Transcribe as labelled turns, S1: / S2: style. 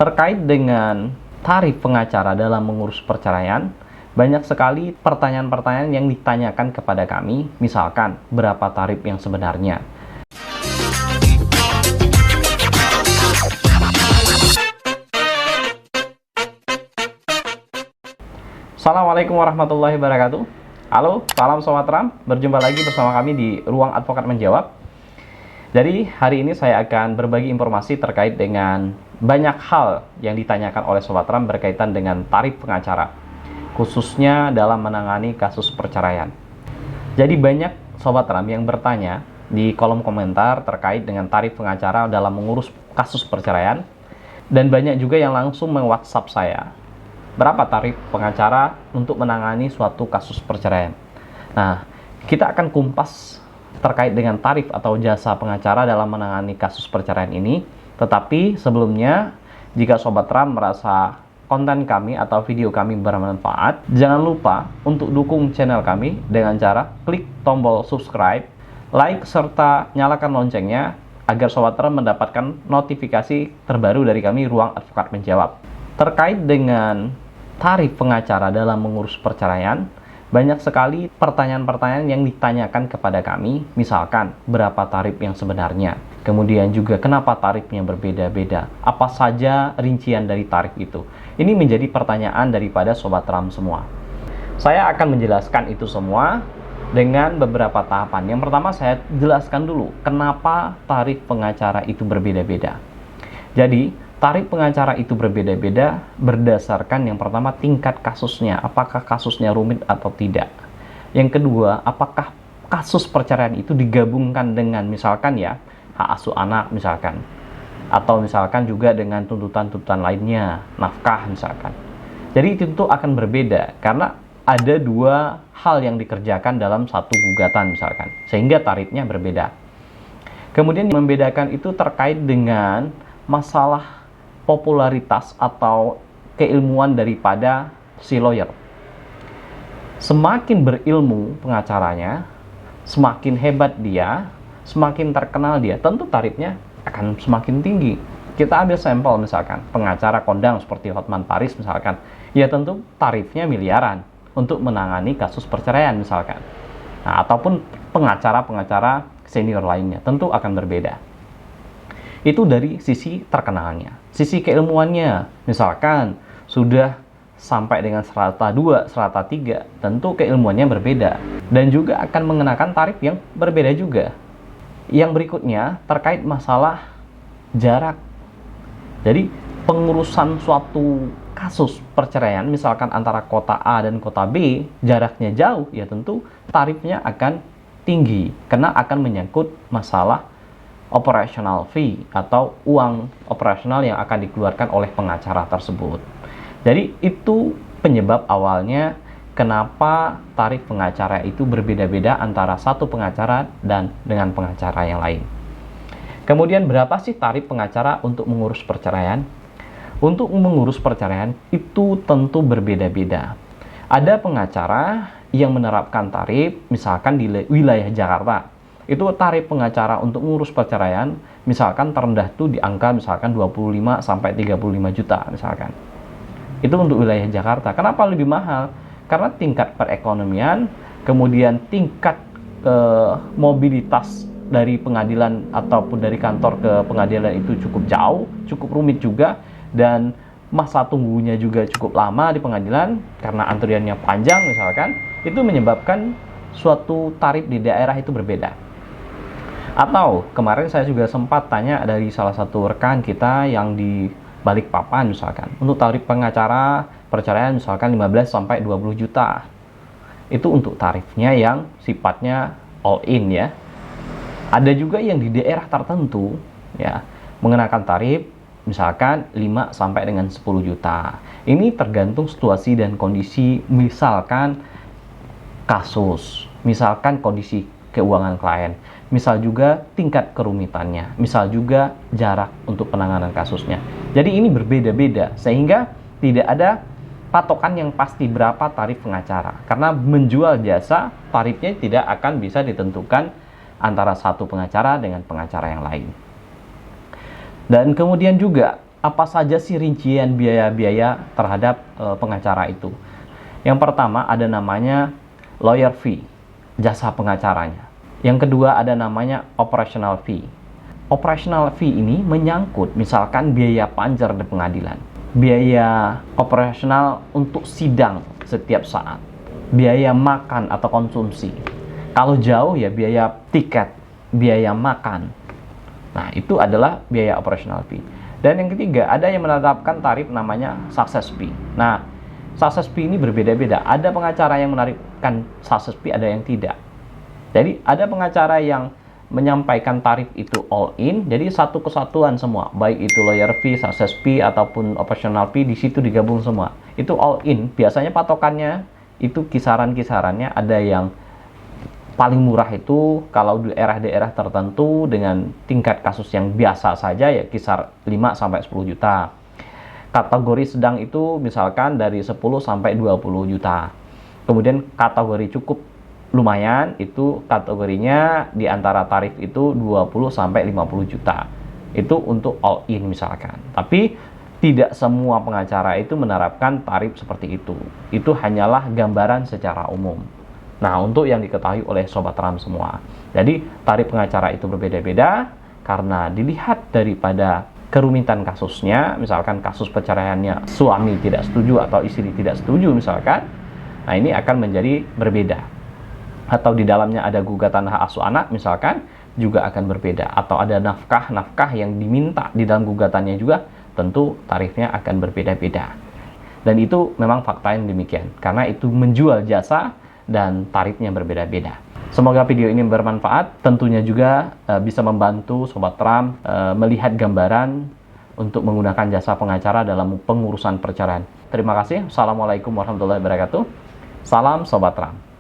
S1: Terkait dengan tarif pengacara dalam mengurus perceraian, banyak sekali pertanyaan-pertanyaan yang ditanyakan kepada kami, misalkan berapa tarif yang sebenarnya. Assalamualaikum warahmatullahi wabarakatuh. Halo, salam Sobat Ram. Berjumpa lagi bersama kami di Ruang Advokat Menjawab. Jadi, hari ini saya akan berbagi informasi terkait dengan banyak hal yang ditanyakan oleh Sobat Ram berkaitan dengan tarif pengacara, khususnya dalam menangani kasus perceraian. Jadi, banyak Sobat Ram yang bertanya di kolom komentar terkait dengan tarif pengacara dalam mengurus kasus perceraian, dan banyak juga yang langsung meng-WhatsApp saya, berapa tarif pengacara untuk menangani suatu kasus perceraian. Nah, kita akan kumpas terkait dengan tarif atau jasa pengacara dalam menangani kasus perceraian ini. Tetapi sebelumnya, jika Sobat Ram merasa konten kami atau video kami bermanfaat, jangan lupa untuk dukung channel kami dengan cara klik tombol subscribe, like, serta nyalakan loncengnya agar Sobat Ram mendapatkan notifikasi terbaru dari kami, Ruang Advokat Menjawab. Terkait dengan tarif pengacara dalam mengurus perceraian, banyak sekali pertanyaan-pertanyaan yang ditanyakan kepada kami, misalkan berapa tarif yang sebenarnya, kemudian juga kenapa tarifnya berbeda-beda, apa saja rincian dari tarif itu. Ini menjadi pertanyaan daripada Sobat Ram semua. Saya akan menjelaskan itu semua dengan beberapa tahapan. Yang pertama, saya jelaskan dulu kenapa tarif pengacara itu berbeda-beda. Jadi, tarif pengacara itu berbeda-beda berdasarkan yang pertama tingkat kasusnya, apakah kasusnya rumit atau tidak. Yang kedua, apakah kasus perceraian itu digabungkan dengan misalkan ya hak asuh anak misalkan, atau misalkan juga dengan tuntutan-tuntutan lainnya, nafkah misalkan. Jadi itu tentu akan berbeda karena ada dua hal yang dikerjakan dalam satu gugatan misalkan, sehingga tarifnya berbeda. Kemudian membedakan itu terkait dengan masalah popularitas atau keilmuan daripada si lawyer. Semakin berilmu pengacaranya, semakin hebat dia, semakin terkenal dia, tentu tarifnya akan semakin tinggi. Kita ambil sampel misalkan, pengacara kondang seperti Hotman Paris misalkan, ya tentu tarifnya miliaran untuk menangani kasus perceraian misalkan. Nah, ataupun pengacara-pengacara senior lainnya, tentu akan berbeda. Itu dari sisi terkenalnya. Sisi keilmuannya, misalkan sudah sampai dengan strata 2, strata 3, tentu keilmuannya berbeda. Dan juga akan mengenakan tarif yang berbeda juga. Yang berikutnya, terkait masalah jarak. Jadi, pengurusan suatu kasus perceraian, misalkan antara kota A dan kota B, jaraknya jauh, ya tentu tarifnya akan tinggi. Karena akan menyangkut masalah operational fee atau uang operasional yang akan dikeluarkan oleh pengacara tersebut. Jadi itu penyebab awalnya kenapa tarif pengacara itu berbeda-beda antara satu pengacara dan dengan pengacara yang lain. Kemudian berapa sih tarif pengacara untuk mengurus perceraian? Untuk mengurus perceraian itu tentu berbeda-beda. Ada pengacara yang menerapkan tarif misalkan di wilayah Jakarta. Itu tarif pengacara untuk mengurus perceraian misalkan terendah itu di angka misalkan 25 sampai 35 juta misalkan. Itu untuk wilayah Jakarta. Kenapa lebih mahal? Karena tingkat perekonomian, kemudian tingkat mobilitas dari pengadilan ataupun dari kantor ke pengadilan itu cukup jauh, cukup rumit juga, dan masa tunggunya juga cukup lama di pengadilan karena antriannya panjang misalkan. Itu menyebabkan suatu tarif di daerah itu berbeda. Atau kemarin saya juga sempat tanya dari salah satu rekan kita yang di Balikpapan misalkan, untuk tarif pengacara perceraian misalkan 15 sampai 20 juta. Itu untuk tarifnya yang sifatnya all in ya. Ada juga yang di daerah tertentu ya mengenakan tarif misalkan 5 sampai dengan 10 juta. Ini tergantung situasi dan kondisi, misalkan kasus, misalkan kondisi keuangan klien, misal juga tingkat kerumitannya, misal juga jarak untuk penanganan kasusnya. Jadi ini berbeda-beda sehingga tidak ada patokan yang pasti berapa tarif pengacara, karena menjual jasa tarifnya tidak akan bisa ditentukan antara satu pengacara dengan pengacara yang lain. Dan kemudian juga apa saja sih rincian biaya-biaya terhadap pengacara itu? Yang pertama ada namanya lawyer fee, jasa pengacaranya. Yang kedua ada namanya operational fee. Operational fee ini menyangkut misalkan biaya panjer di pengadilan, biaya operasional untuk sidang setiap saat, biaya makan atau konsumsi. Kalau jauh ya biaya tiket, biaya makan. Nah, itu adalah biaya operational fee. Dan yang ketiga, ada yang menetapkan tarif namanya success fee. Nah, success fee ini berbeda-beda. Ada pengacara yang menarifkan success fee, ada yang tidak. Jadi, ada pengacara yang menyampaikan tarif itu all in, jadi satu kesatuan semua, baik itu lawyer fee, success fee, ataupun operational fee, di situ digabung semua. Itu all in. Biasanya patokannya itu kisaran-kisarannya ada yang paling murah itu kalau di daerah-daerah tertentu dengan tingkat kasus yang biasa saja ya kisar 5-10 juta. Kategori sedang itu misalkan dari 10 sampai 20 juta. Kemudian kategori cukup lumayan itu kategorinya di antara tarif itu 20 sampai 50 juta. Itu untuk all in misalkan. Tapi tidak semua pengacara itu menerapkan tarif seperti itu. Itu hanyalah gambaran secara umum. Nah, untuk yang diketahui oleh Sobat Ram semua. Jadi, tarif pengacara itu berbeda-beda karena dilihat daripada kerumitan kasusnya, misalkan kasus perceraiannya suami tidak setuju atau istri tidak setuju misalkan. Nah, ini akan menjadi berbeda. Atau di dalamnya ada gugatan hak asuh anak misalkan, juga akan berbeda. Atau ada nafkah yang diminta di dalam gugatannya juga, tentu tarifnya akan berbeda-beda. Dan itu memang fakta yang demikian. Karena itu menjual jasa dan tarifnya berbeda-beda. Semoga video ini bermanfaat, tentunya juga bisa membantu Sobat Ram melihat gambaran untuk menggunakan jasa pengacara dalam pengurusan perceraian. Terima kasih. Assalamualaikum warahmatullahi wabarakatuh. Salam Sobat Ram.